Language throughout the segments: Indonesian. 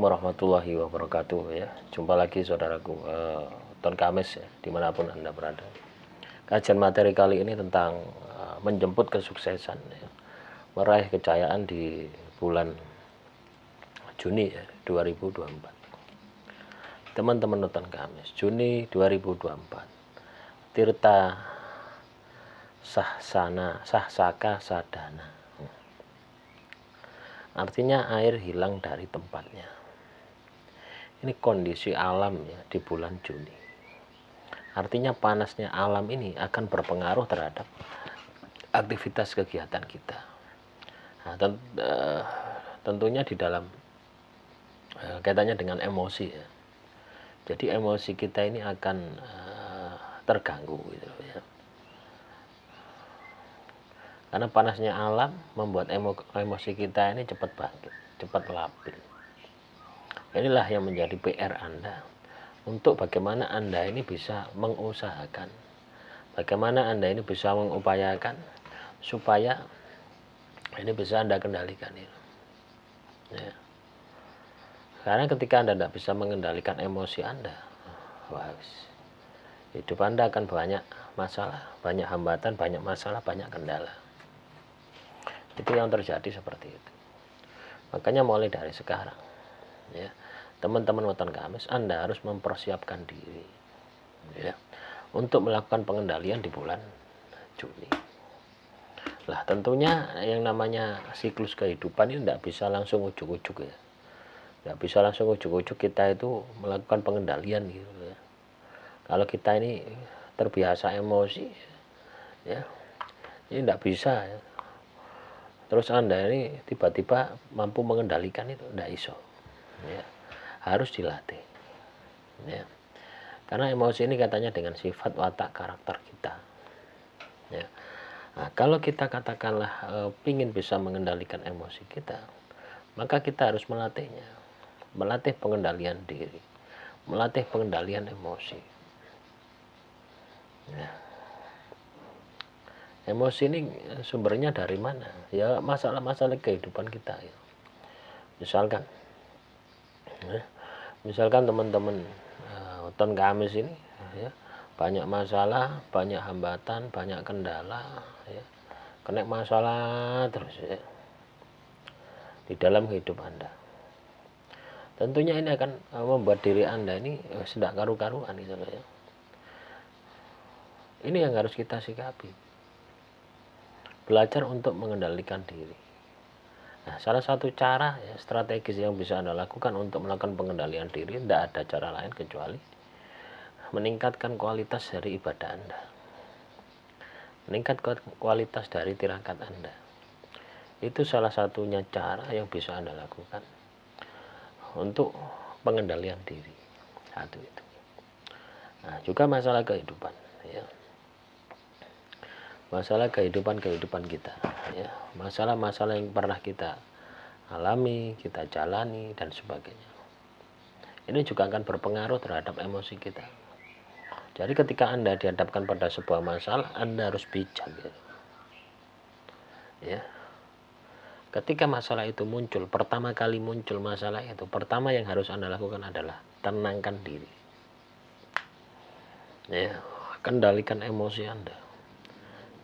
Assalamualaikum warahmatullahi wabarakatuh ya. Jumpa lagi saudaraku, Ton Kamis ya, dimanapun Anda berada. Kajian materi kali ini tentang menjemput kesuksesan ya, meraih kejayaan di bulan Juni ya, 2024. Teman-teman Ton Kamis, Juni 2024. Tirta Sahsaka Sadana. Artinya air hilang dari tempatnya. Ini kondisi alam ya di bulan Juni. Artinya panasnya alam ini akan berpengaruh terhadap aktivitas kegiatan kita. Nah, tentunya di dalam kaitannya dengan emosi ya. Jadi emosi kita ini akan terganggu gitu ya. Karena panasnya alam membuat emosi kita ini cepat bangkit, cepat labil. Inilah yang menjadi PR Anda untuk bagaimana Anda ini bisa mengusahakan, bagaimana Anda ini bisa mengupayakan supaya ini bisa Anda kendalikan itu. Ya. Karena ketika Anda tidak bisa mengendalikan emosi Anda, wah, hidup Anda akan banyak masalah, banyak hambatan, banyak masalah, banyak kendala. Itu yang terjadi seperti itu. Makanya mulai dari sekarang ya, teman-teman Weton Kamis, Anda harus mempersiapkan diri ya, untuk melakukan pengendalian di bulan Juni. Lah tentunya yang namanya siklus kehidupan ini tidak bisa langsung ujuk-ujuk ya. Tidak bisa langsung ujuk-ujuk kita itu melakukan pengendalian gitu ya. Kalau kita ini terbiasa emosi ya, ini tidak bisa ya. Terus Anda ini tiba-tiba mampu mengendalikan itu, tidak iso ya. Harus dilatih ya. Karena emosi ini katanya dengan sifat watak karakter kita ya. Nah, kalau kita katakanlah ingin bisa mengendalikan emosi kita, maka kita harus melatihnya, melatih pengendalian diri, melatih pengendalian emosi ya. Emosi ini sumbernya dari mana? Ya masalah-masalah kehidupan kita ya. Misalkan teman-teman Weton Kamis ini ya, banyak masalah, banyak hambatan, banyak kendala ya. Kena masalah terus ya di dalam hidup Anda. Tentunya ini akan membuat diri Anda ini tidak karu-karuan gitu loh ya. Ini yang harus kita sikapi. Belajar untuk mengendalikan diri. Nah, salah satu cara ya, strategis yang bisa Anda lakukan untuk melakukan pengendalian diri, tidak ada cara lain kecuali meningkatkan kualitas dari ibadah Anda, meningkatkan kualitas dari tirakat Anda. Itu salah satunya cara yang bisa Anda lakukan untuk pengendalian diri. Satu itu. Nah, juga masalah kehidupan ya. Masalah kehidupan kita ya, masalah-masalah yang pernah kita alami, kita jalani dan sebagainya. Ini juga akan berpengaruh terhadap emosi kita. Jadi ketika Anda dihadapkan pada sebuah masalah, Anda harus bijak ya. Ketika masalah itu muncul, pertama kali muncul masalah itu, pertama yang harus Anda lakukan adalah tenangkan diri ya, kendalikan emosi Anda.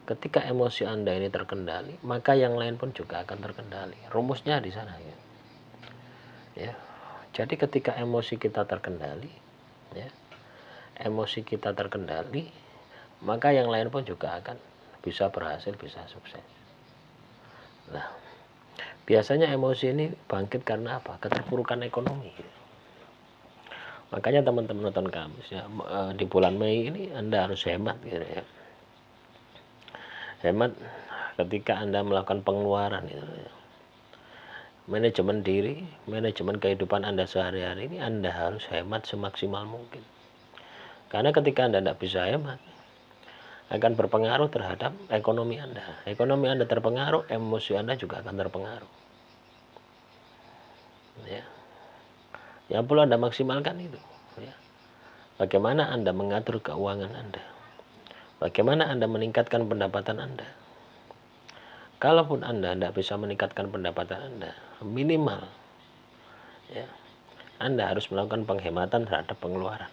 Ketika emosi Anda ini terkendali, maka yang lain pun juga akan terkendali. Rumusnya di sana ya. Ya. Jadi ketika emosi kita terkendali, ya, emosi kita terkendali, maka yang lain pun juga akan bisa berhasil, bisa sukses. Nah, biasanya emosi ini bangkit karena apa? Keterpurukan ekonomi. Makanya teman-teman Weton Kamis ya, di bulan Mei ini Anda harus hemat gitu ya. Hemat ketika Anda melakukan pengeluaran gitu ya. Manajemen diri, manajemen kehidupan Anda sehari-hari ini Anda harus hemat semaksimal mungkin. Karena ketika Anda tidak bisa hemat, akan berpengaruh terhadap ekonomi Anda. Ekonomi Anda terpengaruh, emosi Anda juga akan terpengaruh. Ya. Yang perlu Anda maksimalkan itu. Ya. Bagaimana Anda mengatur keuangan Anda. Bagaimana Anda meningkatkan pendapatan Anda. Kalaupun Anda tidak bisa meningkatkan pendapatan Anda, minimal ya, Anda harus melakukan penghematan terhadap pengeluaran.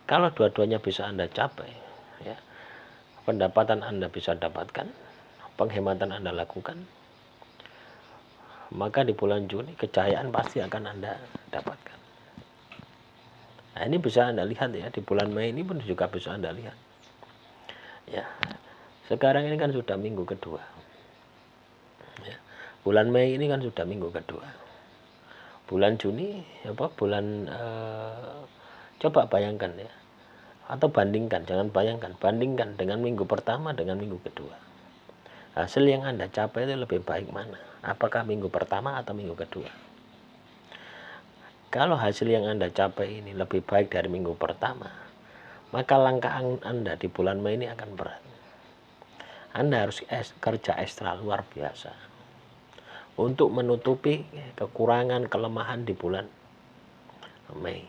Kalau dua-duanya bisa Anda capai, ya, pendapatan Anda bisa dapatkan, penghematan Anda lakukan, maka di bulan Juni kejayaan pasti akan Anda dapatkan. Nah, ini bisa Anda lihat ya, di bulan Mei ini pun juga bisa Anda lihat. Ya, sekarang ini kan sudah minggu kedua. Ya, bulan Mei ini kan sudah minggu kedua. Bulan Juni, coba bayangkan ya, atau bandingkan, jangan bayangkan, bandingkan dengan minggu pertama dengan minggu kedua. Hasil yang Anda capai itu lebih baik mana? Apakah minggu pertama atau minggu kedua? Kalau hasil yang Anda capai ini lebih baik dari minggu pertama, maka langkah Anda di bulan Mei ini akan berat. Anda harus kerja ekstra luar biasa untuk menutupi kekurangan, kelemahan di bulan Mei.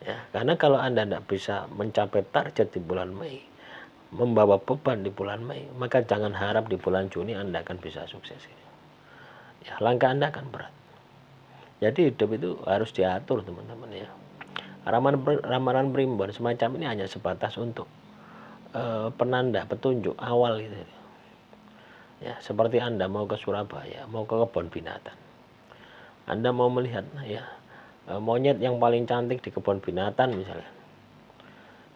Ya, karena kalau Anda tidak bisa mencapai target di bulan Mei, membawa beban di bulan Mei, maka jangan harap di bulan Juni Anda akan bisa sukses. Ya, langkah Anda akan berat. Jadi hidup itu harus diatur, teman-teman ya. Ramalan primbon semacam ini hanya sebatas untuk penanda, petunjuk awal gitu. Ya, seperti Anda mau ke Surabaya, mau ke kebun binatang. Anda mau melihat ya monyet yang paling cantik di kebun binatang misalnya.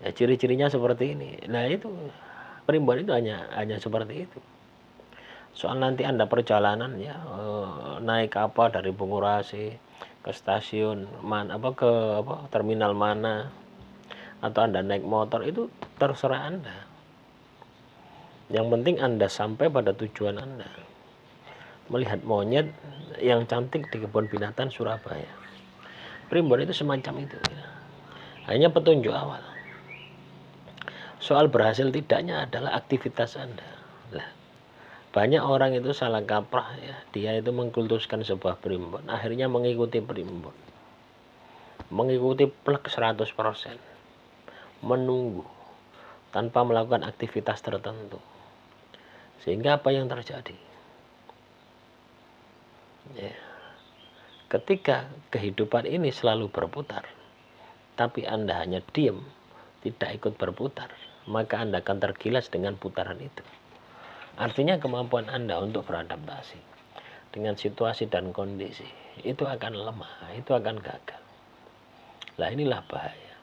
Ya, ciri-cirinya seperti ini. Nah, itu primbon itu hanya seperti itu. Soal nanti Anda perjalanan ya naik apa dari Bungurasi ke stasiun mana ke terminal mana, atau Anda naik motor, itu terserah Anda. Yang penting Anda sampai pada tujuan Anda. Melihat monyet yang cantik di kebun binatang Surabaya. Primbon itu semacam itu. Ya. Hanya petunjuk awal. Soal berhasil tidaknya adalah aktivitas Anda. Nah, banyak orang itu salah kaprah ya. Dia itu mengkultuskan sebuah primbon. Akhirnya mengikuti primbon. Mengikuti plek 100%. Menunggu. Tanpa melakukan aktivitas tertentu. Sehingga apa yang terjadi? Ya. Ketika kehidupan ini selalu berputar, tapi Anda hanya diam, tidak ikut berputar, maka Anda akan tergilas dengan putaran itu. Artinya kemampuan Anda untuk beradaptasi dengan situasi dan kondisi itu akan lemah, itu akan gagal. Nah, inilah bahaya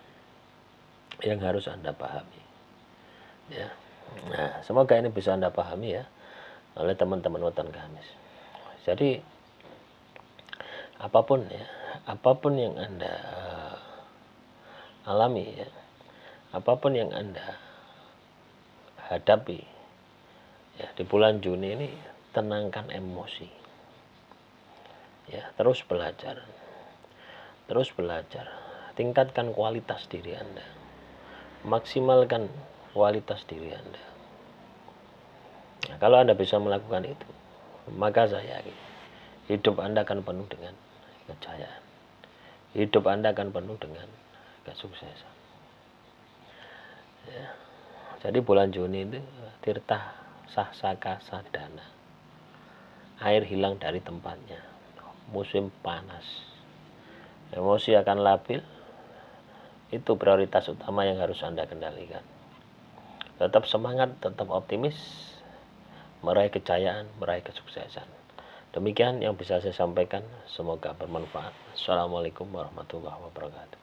yang harus Anda pahami. Ya. Nah, semoga ini bisa Anda pahami ya oleh teman-teman Weton Kamis. Jadi apapun ya, apapun yang Anda alami ya, apapun yang Anda hadapi ya di bulan Juni ini, tenangkan emosi. Ya, terus belajar. Tingkatkan kualitas diri Anda. Maksimalkan kualitas diri Anda. Nah, kalau Anda bisa melakukan itu, maka saya yakin hidup Anda akan penuh dengan kejayaan. Hidup Anda akan penuh dengan kesuksesan. Ya. Jadi bulan Juni itu tirta sahsaka sadana. Air hilang dari tempatnya. Musim panas. Emosi akan labil. Itu prioritas utama yang harus Anda kendalikan. Tetap semangat, tetap optimis, meraih kejayaan, meraih kesuksesan. Demikian yang bisa saya sampaikan, semoga bermanfaat. Assalamualaikum warahmatullahi wabarakatuh.